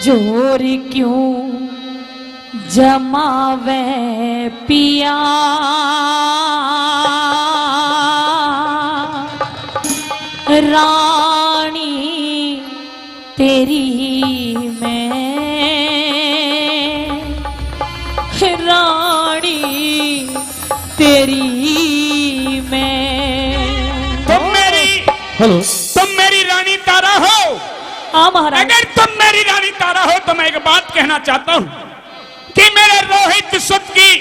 जोर क्यों जमावे पिया रानी तेरी मैं रानी तेरी मैं। तुम मेरी रानी तारा हो। हाँ महाराज। अगर तुम मेरी रानी तारा हो तो मैं एक बात कहना चाहता हूँ कि मेरे रोहित सुत की,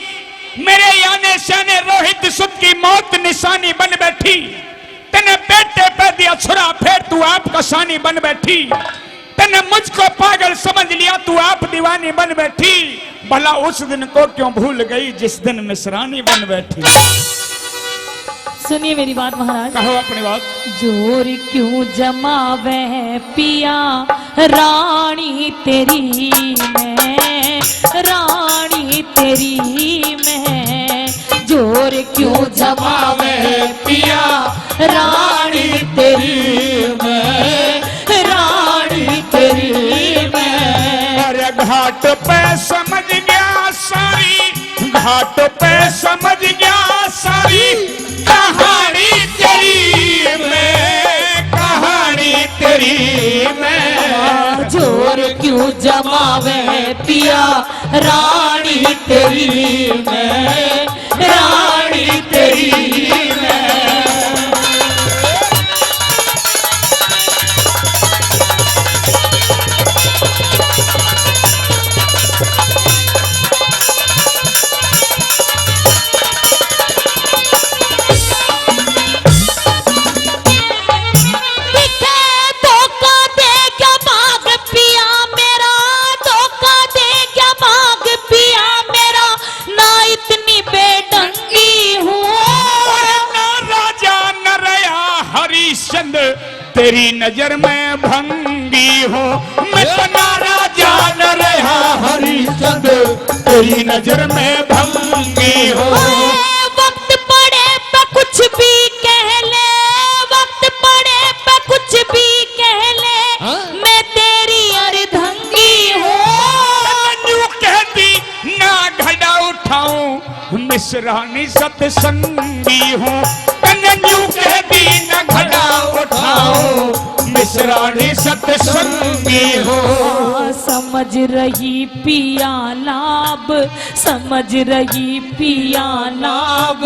मेरे याने शाने रोहित सुत की मौत निशानी बन बैठी। तने बेटे पे दिया छुरा, फिर तू आप कसानी बन बैठी। तने मुझको पागल समझ लिया, तू आप दीवानी बन बैठी। भला उस दिन को क्यों भूल गई जिस दिन मिसरानी बन बैठी। सुनिए मेरी बात महाराज। कहो अपनी बात। जोर क्यों जमावे पिया रानी तेरी मैं रानी तेरी मैं। जोर क्यों जमावे पिया रानी तेरी मैं रानी तेरी मैं। अरे घाट पे समझ गया सारी, घाट पे समझ गया सारी कहानी तेरी मैं, कहानी तेरी मैं। जोर क्यों जमावे पिया रानी तेरी मैं रानी तेरी मैं। तेरी नजर में भंगी हूँ मैं, तना राजा न रहा हरिश्चंद्र। तेरी नजर में भंगी हूँ। वक्त पड़े पे कुछ भी कह ले, वक्त पड़े पे कुछ भी कह ले, मैं तेरी अर्धंगी हूँ। कहती ना घड़ा उठाऊं मिसरानी सतसंगी हूँ। कहती ना घड़ा उठाऊं मिसरानी सतसंगी हूँ। समझ रही पिया लाभ, समझ रही पिया लाभ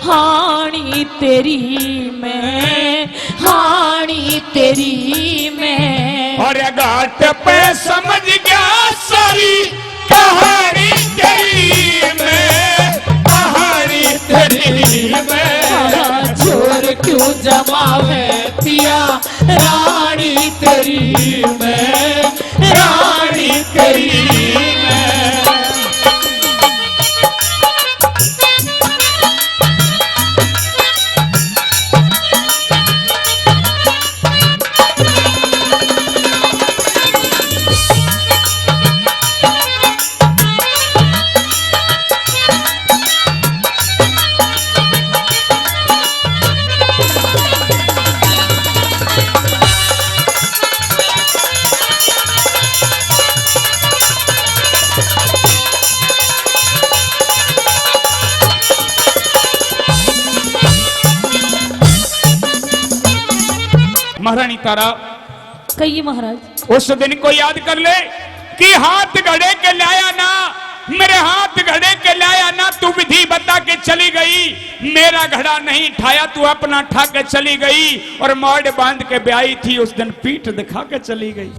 हानी तेरी मैं हानी तेरी मैं। और घाट पे समझ गया सारी कहानी तेरी मैं, कहानी तेरी मैं। जोर क्यों जमावे पिया रानी तेरी मैं रानी तेरी मैं। महारानी तारा कहिए महाराज। उस दिन को याद कर ले कि हाथ घड़े के लाया ना, मेरे हाथ घड़े के लाया ना, तू विधि बता के चली गई। मेरा घड़ा नहीं ठाया, तू अपना ठा के चली गई और मौड़ बांध के ब्याही थी। उस दिन पीठ दिखा के चली गई।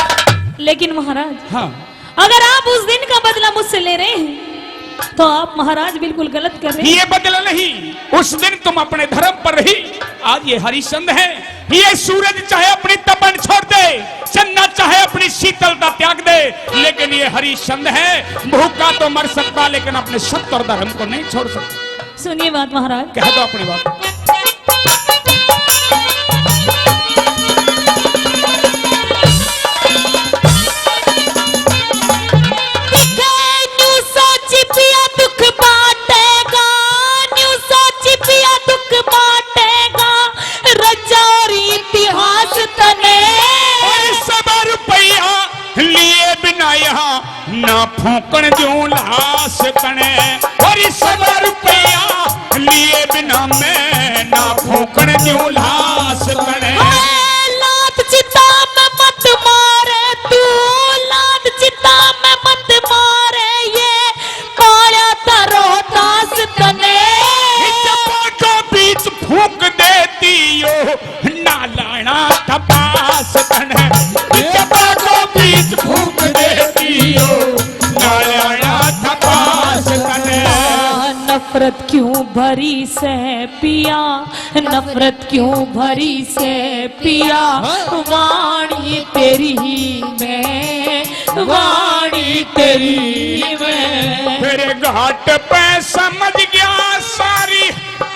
लेकिन महाराज, हाँ, अगर आप उस दिन का बदला मुझसे ले रहे हैं तो आप महाराज बिल्कुल गलत कर रहे हैं। ये बदला नहीं, उस दिन तुम अपने धर्म पर रही। आज ये हरिश्चंद है। ये सूरज चाहे अपनी तपन छोड़ दे, चंदा चाहे अपनी शीतलता त्याग दे, लेकिन ये हरिश्चंद है। भूखा तो मर सकता लेकिन अपने सत्य और धर्म को नहीं छोड़ सकता। सुनिए बात महाराज। कह दो अपनी बात। यहाँ ना फूकण जो लाश तने और 100 रुपया लिए बिना मैं ना फूकण जो लाश तने। लात चिता में मत मारे तू, लात चिता में मत मारे ये काला तरो दास तने। चपाटो बीच फूक देती यो ना लाना तपास तने। चपाटो बीच फूक देती यो ना लाना तपास तने। नफरत क्यों भरी से पिया, नफरत क्यों भरी से पिया, वाणी तेरी मैं, वाणी तेरी मैं। तेरे घाट पे समझ गया सारी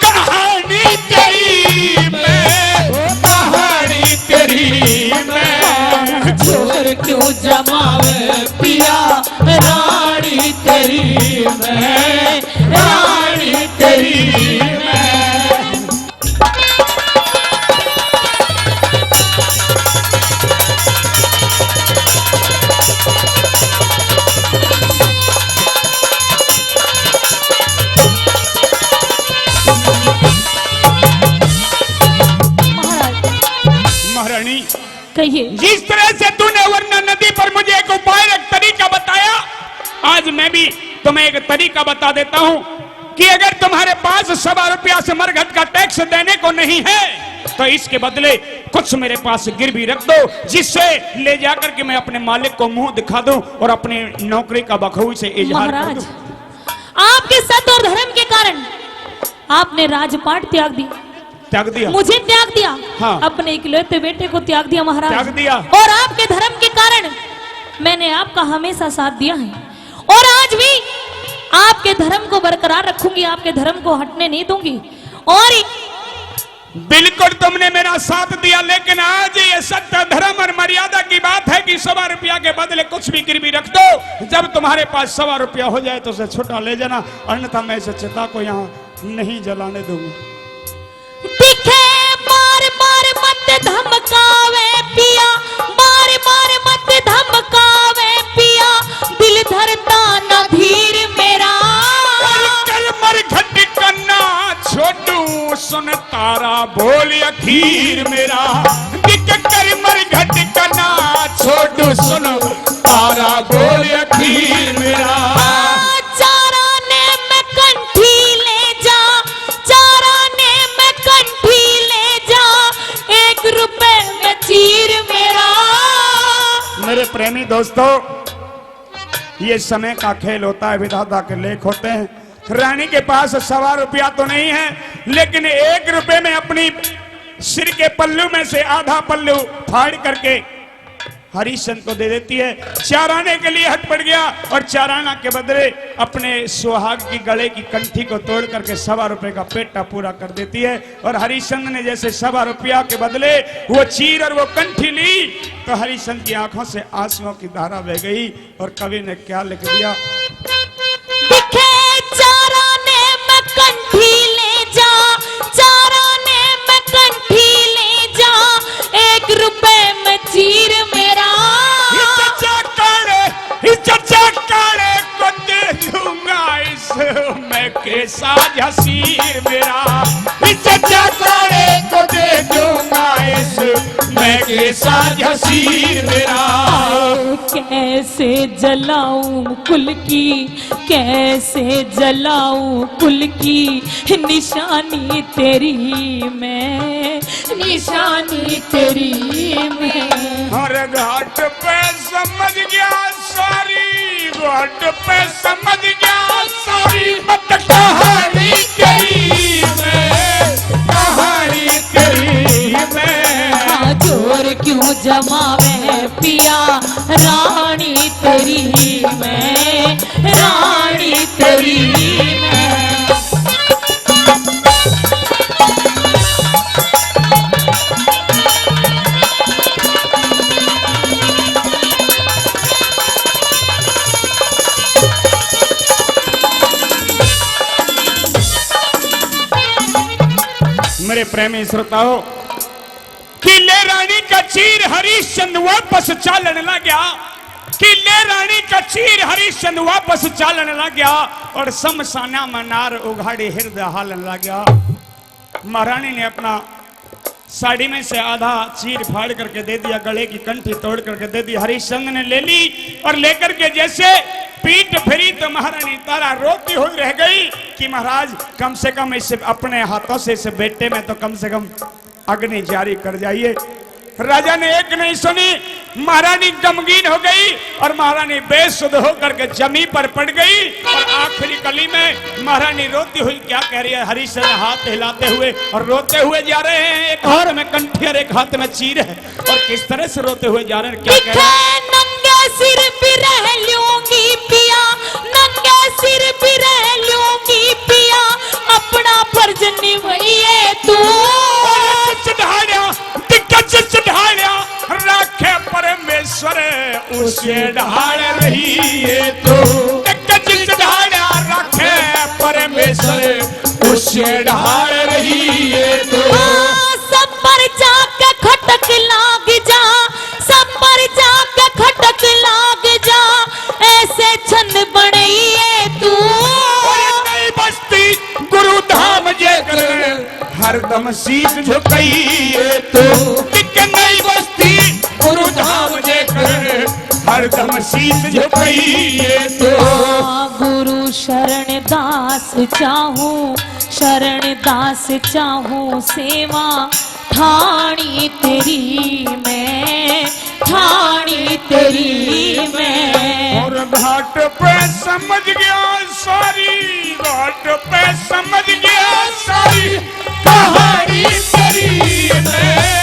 कहानी तेरी मैं, कहानी तेरी मैं। जोर क्यों जमावे पिया, रानी तेरी मैं, रानी तेरी मैं। महारानी कहिए। जिस तरह से तूने वरना नदी पर मुझे एक उपाय, एक तरीका बताया, आज मैं भी तुम्हें एक तरीका बता देता हूं कि अगर तुम्हारे पास 100 रुपया से मरघट का टैक्स देने को नहीं है तो इसके बदले कुछ मेरे पास गिरवी रख दो, जिससे ले जाकर के मैं अपने मालिक को मुंह दिखा दूं और अपनी नौकरी का बखूबी से इजहार कर दूं। आपके सत्य और धर्म के कारण आपने राजपाट त्याग दी, त्याग दिया, मुझे त्याग दिया, हाँ। अपने इकलौते बेटे को त्याग दिया महाराज, त्याग दिया। और आपके धर्म के कारण मैंने आपका हमेशा साथ दिया है और आज भी आपके धर्म को बरकरार रखूंगी, आपके धर्म को हटने नहीं दूंगी। और बिल्कुल तुमने मेरा साथ दिया, लेकिन आज ये सत्य, धर्म और मर्यादा की बात है कि 100 रुपया के बदले कुछ भी गिरवी रख दो। जब तुम्हारे पास 100 रुपया हो जाए तो उसे छुट्टा ले जाना, अन्यथा मैं इस चिता को यहाँ नहीं जलाने दूंगा। दिखे मार मार मत धमकावे पिया, मार मार मत धमकावे पिया, दिल धरता न धीर मेरा। कल मर घट करना छोटू सुन तारा बोल अखीर मेरा। कर मर घट करना छोटू सुन तारा बोल अखीर मेरा। चाराने में कंठी ले जा, चाराने में कंठी ले जा, 1 रुपए में चीर मेरा। मेरे प्रेमी दोस्तों, ये समय का खेल होता है, विधाता के लेख होते हैं। रानी के पास 100 रुपया तो नहीं है, लेकिन 1 रुपए में अपनी सिर के पल्लू में से आधा पल्लू फाड़ करके हरिश्चंद्र को दे देती है। चाराने के लिए हट पड़ गया और चाराना के बदले अपने सुहाग की गले की कंठी को तोड़ करके 100 रुपए का पेटा पूरा कर देती है। और हरिश्चंद्र ने जैसे 100 रुपया के बदले वो चीर और वो कंठी ली तो हरिश्चंद्र की आंखों से आंसुओं की धारा बह गई। और कवि ने क्या लिख दिया? दिखे चाराने में कंठी ले जा, चाराने में कंठी ले जा, 1 रुपए में चीर मेरा। चचा काले को दे दूंगा इस मैं के साथ हसीर मेरा। चचा काले को दे दूंगा इस मैं के साथ हसीर मेरा। कैसे जलाऊं कुल की, कैसे जलाऊं कुल की निशानी तेरी मैं, निशानी तेरी मैं। हर घाट पे समझ गया सारी, घाट पे समझ गया सारी मत कहानी तेरी मैं, कहानी तेरी मैं। जोर क्यों जमावे पिया, रानी तेरी मैं, रानी तेरी मैं। मेरे प्रेमी श्रोताओं, किले रानी का चीर हरिश्चंद्र वापस चालन लगा कि ले रानी का चीर हरिश्चंद्र वापस चालन लग गया और शमशाना मनार उघाड़ी हृदय हालन लग गया। महारानी ने अपना साड़ी में से आधा चीर फाड़ करके दे दिया, गले की कंठी तोड़ करके दे दी। हरिश्चंद्र ने ले ली और लेकर के जैसे पीठ फिरी तो महारानी तारा रोती हुई रह गई कि महाराज कम से कम इसे अपने हाथों से इस बेटे में तो कम से कम अग्नि जारी कर जाइए। राजा ने एक नहीं सुनी, महारानी गमगीन हो गई और महारानी बेसुध होकर के जमीन पर पड़ गई। और आखिरी कली में महारानी रोती हुई क्या कह रही है, हरिश्चंद्र हाथ हिलाते हुए और रोते हुए जा रहे हैं। एक हाथ में कंठी और एक हाथ में चीर है और किस तरह से रोते हुए जा रहे हैं, क्या कह रहे हैं। नंगे सिर भी रह लूंगी पिया, नंगे सिर भी रह लूंगी पिया, अपना फर्ज निभाइए तू। चढ़ाया राखे परमेश्वर उसे ढाल रही है तो, चढ़ाया राखे परमेश्वर उसे ढाल रही है तो। सब पर जाके खटक लाग जा, सब पर जाके खटक लाग जा, ऐसे छन बनइए तू। नई बस्ती गुरु धाम जेकर हरदम शीश झुकाइए तो, नई बस्ती गुरु धाम जेकर हरदम शीश झुकाइए तो। गुरु शरण दास चाहूं, शरण दास चाहूं, सेवा ठाणी तेरी मैं, ठाणी तेरी मैं। और घाट पे समझ गया सारी, घाट पे समझ गया सारी कहानी तेरी मैं।